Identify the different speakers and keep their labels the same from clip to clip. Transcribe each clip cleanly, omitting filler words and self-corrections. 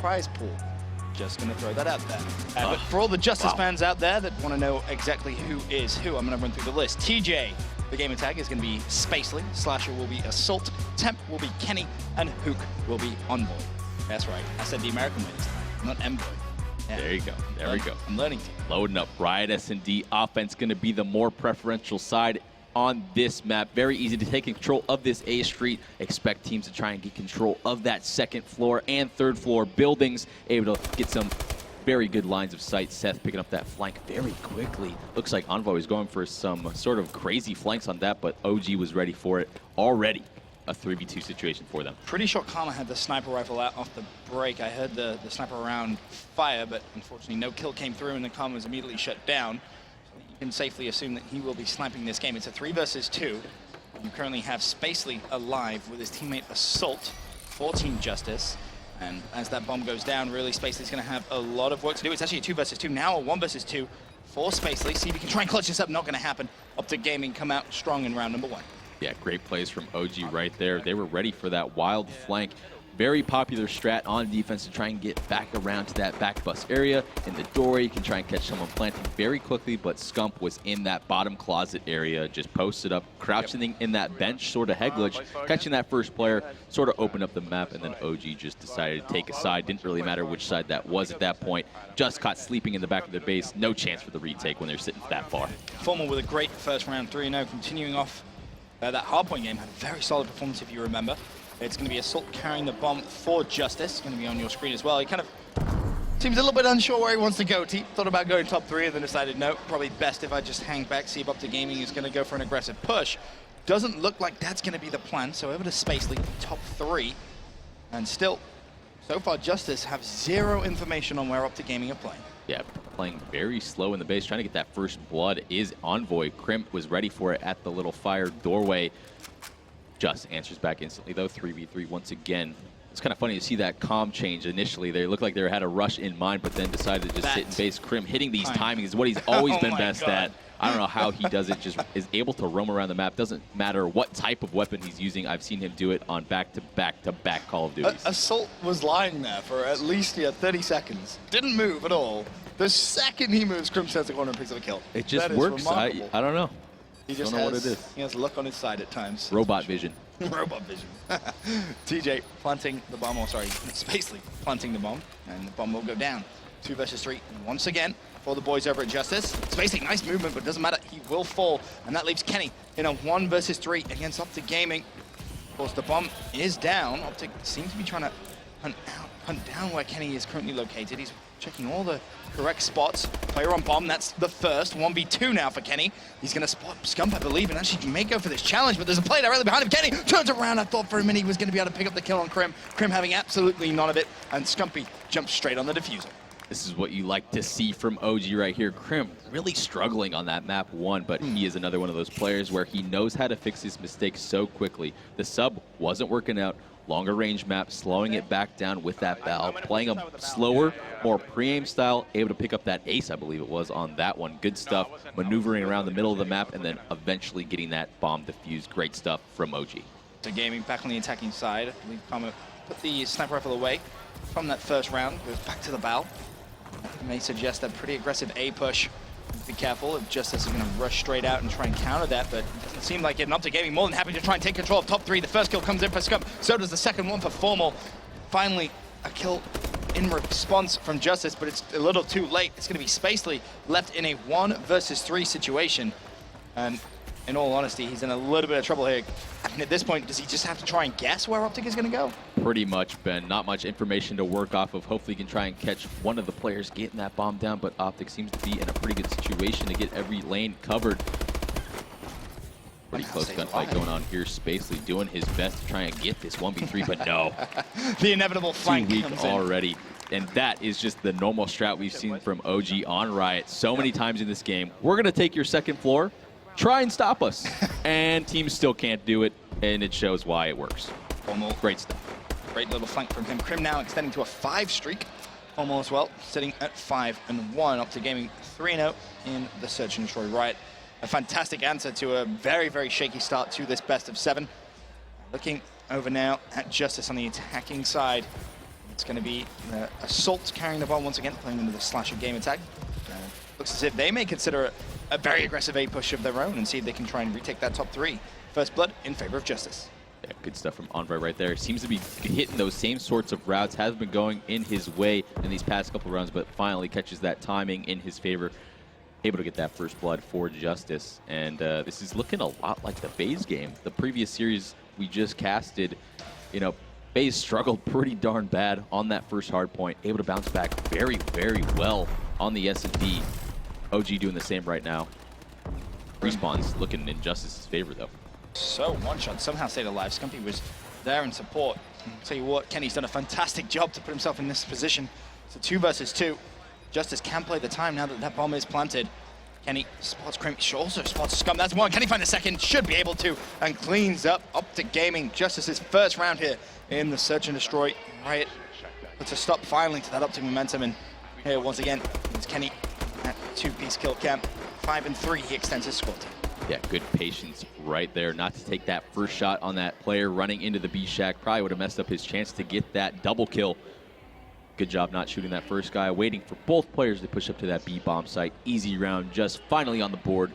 Speaker 1: prize pool. Just going to throw that out there. But for all the JusTus fans out there that want to know exactly who is who, I'm going to run through the list. TJ, the gamer tag, is going to be Spacely. Slasher will be Assault. Temp will be Kenny. And Hook will be Envoy. That's right. I said the American way this time, not Envoy. Yeah.
Speaker 2: There you go. There we go.
Speaker 1: I'm learning.
Speaker 2: Loading up. Riot S&D offense going to be the more preferential side on this map. Very easy to take control of this A Street. Expect teams to try and get control of that second floor and third floor buildings. Able to get some very good lines of sight. Seth picking up that flank very quickly. Looks like Envoy was going for some sort of crazy flanks on that, but OG was ready for it already. A 3v2 situation for them.
Speaker 1: Pretty sure Karma had the sniper rifle out off the break. I heard the sniper round fire, but unfortunately no kill came through and the Karma was immediately shut down. You can safely assume that he will be sniping this game. It's a 3 versus 2. You currently have Spacely alive with his teammate Assault for Team JusTus. And as that bomb goes down, really Spacely's going to have a lot of work to do. It's actually a 2 versus 2, now a 1 versus 2 for Spacely. See if he can try and clutch this up. Not going to happen. OpTic Gaming come out strong in round number 1.
Speaker 2: Yeah, great plays from OG right there. They were ready for that wild flank. Very popular strat on defense to try and get back around to that back bus area. In the doorway, you can try and catch someone planting very quickly, but Scump was in that bottom closet area, just posted up, crouching in that bench, sort of head glitch, catching that first player, sort of opened up the map, and then OG just decided to take a side. Didn't really matter which side that was at that point. Just caught sleeping in the back of their base. No chance for the retake when they're sitting that far.
Speaker 1: Formal with a great first round 3-0, continuing off that hardpoint game. Had a very solid performance, if you remember. It's going to be Assault carrying the bomb for JusTus. It's going to be on your screen as well. He kind of seems a little bit unsure where he wants to go. Thought about going top 3 and then decided, no, probably best if I just hang back, see if OpTic Gaming is going to go for an aggressive push. Doesn't look like that's going to be the plan, so over to Spacely, top 3. And still, so far, JusTus have 0 information on where OpTic Gaming are playing.
Speaker 2: Yeah, playing very slow in the base, trying to get that first blood is Envoy. Crimp was ready for it at the little fire doorway. Just answers back instantly, though. 3v3 once again. It's kind of funny to see that comm change initially. They looked like they had a rush in mind, but then decided to just sit in base. Crim hitting these timings is what he's always been best at. I don't know how he does it, just is able to roam around the map. Doesn't matter what type of weapon he's using. I've seen him do it on back-to-back Call of Duties.
Speaker 1: Assault was lying there for at least 30 seconds. Didn't move at all. The second he moves, Crim turns the corner and picks up a kill.
Speaker 2: It just works. I don't know.
Speaker 1: He just
Speaker 2: don't know what it is.
Speaker 1: He has luck on his side at times.
Speaker 2: Robot vision.
Speaker 1: Robot vision. TJ planting the bomb, or sorry, Spacely planting the bomb, and the bomb will go down. 2 versus 3 once again for the boys over at JusTus. Spacely, nice movement, but doesn't matter. He will fall, and that leaves Kenny in a 1 versus 3 against OpTic Gaming. Of course, the bomb is down. OpTic seems to be trying to hunt down where Kenny is currently located. He's checking all the correct spots. Player on bomb, that's the first. 1v2 now for Kenny. He's going to spot Scump, I believe, and actually may go for this challenge, but there's a player directly behind him. Kenny turns around. I thought for a minute he was going to be able to pick up the kill on Crim. Crim having absolutely none of it, and Scumpy jumps straight on the diffuser.
Speaker 2: This is what you like to see from OG right here. Crim really struggling on that map 1, but he is another one of those players where he knows how to fix his mistakes so quickly. The sub wasn't working out. Longer range map, slowing it back down with that valve, playing a slower, more pre-aim style, able to pick up that ace, I believe it was, on that one. Good stuff, maneuvering around the middle of the map, and then eventually getting that bomb defused. Great stuff from OG.
Speaker 1: So Gaming back on the attacking side. I believe Karma put the sniper rifle away from that first round, goes back to the bow. That may suggest a pretty aggressive A push. Be careful if JusTus is going to rush straight out and try and counter that, but it doesn't seem like it. And OpTic Gaming more than happy to try and take control of top 3. The first kill comes in for Scump, so does the second one for Formal. Finally, a kill in response from JusTus, but it's a little too late. It's going to be Spacely left in a 1 versus 3 situation. And in all honesty, he's in a little bit of trouble here. And at this point, does he just have to try and guess where OpTic is going to go?
Speaker 2: Pretty much, Ben. Not much information to work off of. Hopefully he can try and catch one of the players getting that bomb down, but OpTic seems to be in a pretty good situation to get every lane covered. Pretty close gunfight going on here. Spacely doing his best to try and get this 1v3, but no.
Speaker 1: The inevitable flank
Speaker 2: Too
Speaker 1: comes
Speaker 2: weak already. And that is just the normal strat we've seen from OG on Riot so many times in this game. We're going to take your second floor, try and stop us. And teams still can't do it, and it shows why it works.
Speaker 1: Formal.
Speaker 2: Great stuff.
Speaker 1: Great little flank from him. Crim now extending to a 5 streak. Formal as well, sitting at 5-1. OpTic Gaming 3-0 in the Search and Destroy Riot. A fantastic answer to a very, very shaky start to this best of 7. Looking over now at JusTus on the attacking side. It's going to be Assault carrying the bomb once again, playing into the slasher game attack. Looks as if they may consider a very aggressive A push of their own and see if they can try and retake that top 3. First blood in favor of JusTus.
Speaker 2: Yeah, good stuff from Envoy right there. Seems to be hitting those same sorts of routes, has been going in his way in these past couple rounds, but finally catches that timing in his favor. Able to get that first blood for JusTus. And this is looking a lot like the FaZe game. The previous series we just casted, you know, FaZe struggled pretty darn bad on that first hard point. Able to bounce back very, very well on the S&D. OG doing the same right now. Respawn's looking in JusTus's favor, though.
Speaker 1: So one shot somehow stayed alive. Scumpy was there in support. I'll tell you what, Kenny's done a fantastic job to put himself in this position. It's a 2 versus 2. JusTus can play the time now that that bomb is planted. Kenny spots Crim, she also spots Scum. That's one. Can he find a second? Should be able to, and cleans up OpTic Gaming. JusTus's first round here in the Search and Destroy. Riot puts a stop finally to that OpTic momentum, and here once again, it's Kenny at 2-piece kill cam. 5 and 3, he extends his score to.
Speaker 2: Yeah, good patience right there not to take that first shot on that player running into the B shack. Probably would have messed up his chance to get that double kill. Good job not shooting that first guy. Waiting for both players to push up to that B bomb site. Easy round, just finally on the board.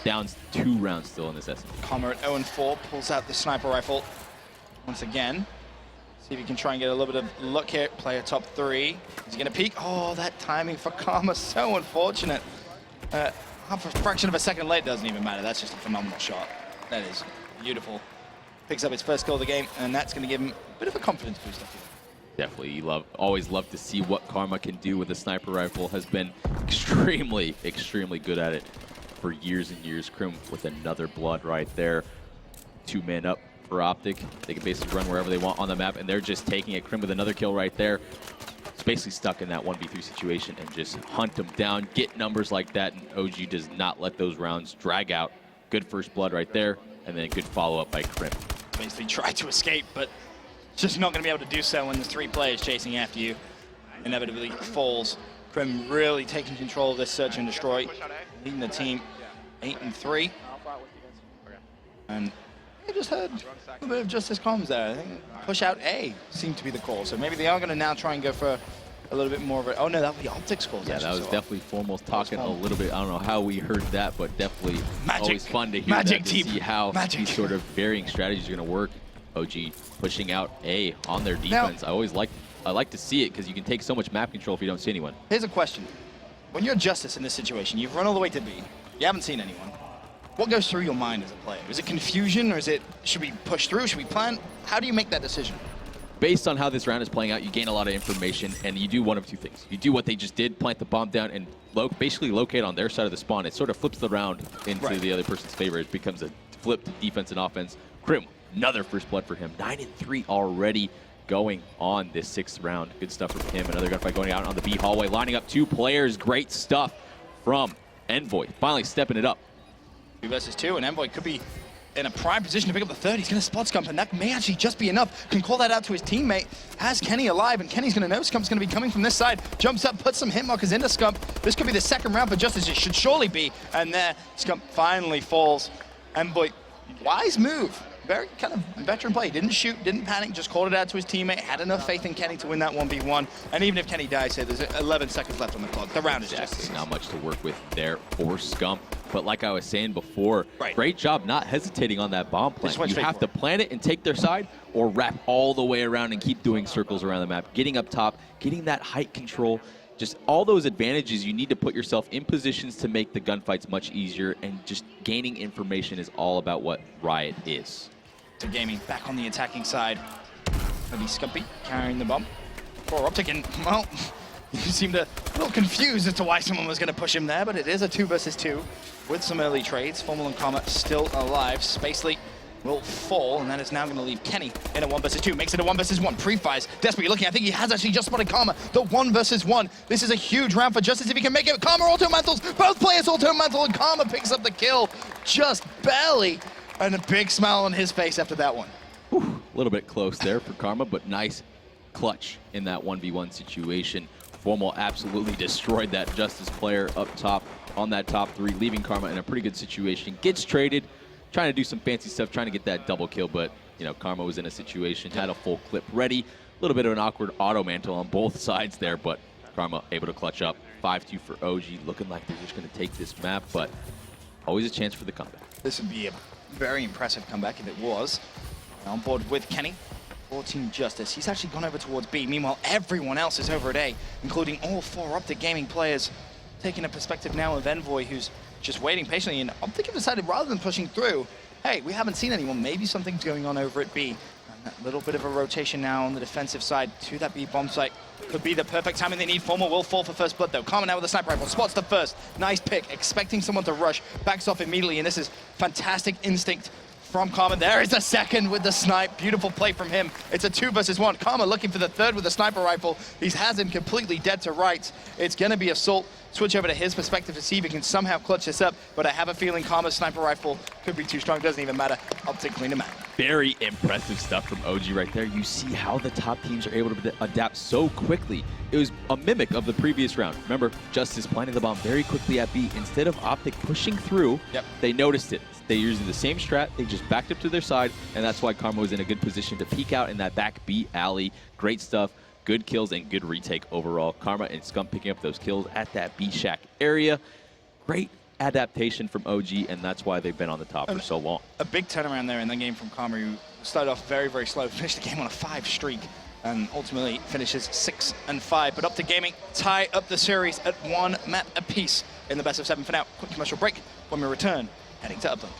Speaker 2: Down 2 rounds still in this S.
Speaker 1: Karma at 0-4 pulls out the sniper rifle once again. See if he can try and get a little bit of luck here. Player top 3. Is he going to peek? Oh, that timing for Karma, so unfortunate. Half a fraction of a second late doesn't even matter. That's just a phenomenal shot. That is beautiful. Picks up his first kill of the game, and that's going to give him a bit of a confidence boost.
Speaker 2: Definitely, you always love to see what Karma can do with a sniper rifle. Has been extremely, extremely good at it for years and years. Crim with another blood right there. 2 men up for OpTic. They can basically run wherever they want on the map, and they're just taking it. Crim with another kill right there. It's basically stuck in that 1v3 situation and just hunt them down, get numbers like that, and OG does not let those rounds drag out. Good first blood right there, and then good follow-up by Crim.
Speaker 1: Basically tried to escape, but just not going to be able to do so when there's 3 players chasing after you. Inevitably falls. Crim really taking control of this Search and Destroy, leading the team 8 and 3. And I just heard a bit of JusTus comms there. I think push out A seemed to be the call. So maybe they are going to now try and go for a little bit more of it. Oh no, that would be OpTic scores.
Speaker 2: Yeah, that was definitely Foremost talking a little bit. I don't know how we heard that, but definitely always fun to hear that, to see how these sort of varying strategies are going to work. OG pushing out A on their defense. Now, I like to see it because you can take so much map control if you don't see anyone.
Speaker 1: Here's a question. When you're JusTus in this situation, you've run all the way to B, you haven't seen anyone. What goes through your mind as a player? Is it confusion, or is it, should we push through, should we plan? How do you make that decision?
Speaker 2: Based on how this round is playing out, you gain a lot of information, and you do one of 2 things. You do what they just did, plant the bomb down, and basically locate on their side of the spawn. It sort of flips the round into the other person's favor. It becomes a flipped defense and offense. Crim, another first blood for him. 9 and 3 already going on this 6th round. Good stuff from him. Another gunfight going out on the B hallway, lining up 2 players. Great stuff from Envoy, finally stepping it up.
Speaker 1: 2 versus 2, and Envoy could be in a prime position to pick up the 3rd. He's going to spot Scump, and that may actually just be enough. Can call that out to his teammate. Has Kenny alive, and Kenny's going to know Scump's going to be coming from this side. Jumps up, puts some hit markers into Scump. This could be the 2nd round for JusTus. It should surely be. And there, Scump finally falls. Envoy, wise move. Very kind of veteran play. Didn't shoot, didn't panic, just called it out to his teammate. Had enough faith in Kenny to win that 1v1. And even if Kenny dies here, there's 11 seconds left on the clock. The round is just
Speaker 2: not much to work with there for Scump. But like I was saying before, great job not hesitating on that bomb plant. You have to plant it and take their side, or wrap all the way around and keep doing circles around the map, getting up top, getting that height control. Just all those advantages, you need to put yourself in positions to make the gunfights much easier, and just gaining information is all about what Riot is.
Speaker 1: To Gaming back on the attacking side. Maybe Scumpy carrying the bomb for OpTic, and well, you seemed a little confused as to why someone was going to push him there, but it is a 2 versus 2 with some early trades. Formal and Karma still alive. Spacely will fall, and that is now going to leave Kenny in a 1 versus 2. Makes it a 1 versus 1. Pre-fires. Desperately looking. I think he has actually just spotted Karma. The 1 versus 1. This is a huge round for JusTus if he can make it. Karma auto mantles. Both players auto mantle, and Karma picks up the kill just barely. And a big smile on his face after that one.
Speaker 2: A little bit close there for Karma, but nice clutch in that 1v1 situation. Formal absolutely destroyed that JusTus player up top on that top 3, leaving Karma in a pretty good situation. Gets traded, trying to do some fancy stuff, trying to get that double kill, but you know, Karma was in a situation, had a full clip ready. little bit of an awkward auto mantle on both sides there, but Karma able to clutch up. 5-2 for OG, looking like they're just going to take this map, but always a chance for the comeback.
Speaker 1: This would be a very impressive comeback if it was. On board with Kenny for Team JusTus. He's actually gone over towards B. Meanwhile, everyone else is over at A, including all 4 OpTic Gaming players, taking a perspective now of Envoy, who's just waiting patiently. And OpTic have decided, rather than pushing through, hey, we haven't seen anyone. Maybe something's going on over at B. And that little bit of a rotation now on the defensive side to that B bomb site could be the perfect timing they need. Formal will fall for first blood, though. Karma now with a sniper rifle, spots the first. Nice pick, expecting someone to rush, backs off immediately, and this is fantastic instinct from Karma. There is a second with the snipe. Beautiful play from him. It's a 2 versus 1. Karma looking for the third with the sniper rifle. He has him completely dead to rights. It's going to be Assault. Switch over to his perspective to see if he can somehow clutch this up, but I have a feeling Karma's sniper rifle could be too strong. Doesn't even matter. OpTic clean him out.
Speaker 2: Very impressive stuff from OG right there. You see how the top teams are able to adapt so quickly. It was a mimic of the previous round. Remember, JusTus planting the bomb very quickly at B. Instead of OpTic pushing through, they noticed it. They used the same strat, they just backed up to their side, and that's why Karma was in a good position to peek out in that back B alley. Great stuff, good kills, and good retake overall. Karma and Scum picking up those kills at that B shack area. Great adaptation from OG, and that's why they've been on the top for so long.
Speaker 1: A big turnaround there in the game from Karma, who started off very, very slow, finished the game on a 5 streak, and ultimately finishes 6-5. But OpTic Gaming tie up the series at 1 map apiece in the best of 7 for now. Quick commercial break. When we return, heading to Upland.